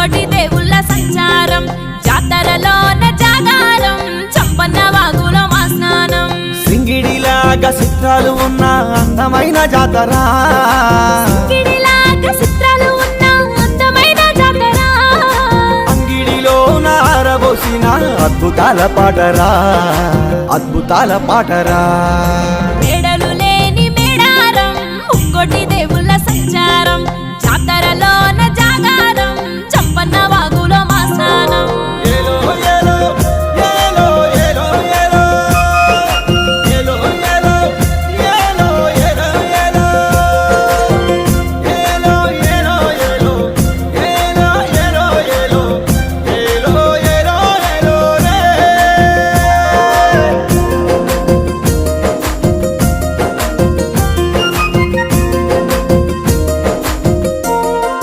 ముక్కోటి దేవుళ్ళ సంచారం జాతరలోన జాగారం చంపన్న వాగులో మా స్నానం సింగిడిలాగా చిత్రాలు ఉన్న అందమైన జాతర సింగిడిలాగా చిత్రాలు ఉన్న అందమైన జాతర అంగిడిలో ఆరబోసిన అద్భుతాల పాటరా అద్భుతాల పాటరా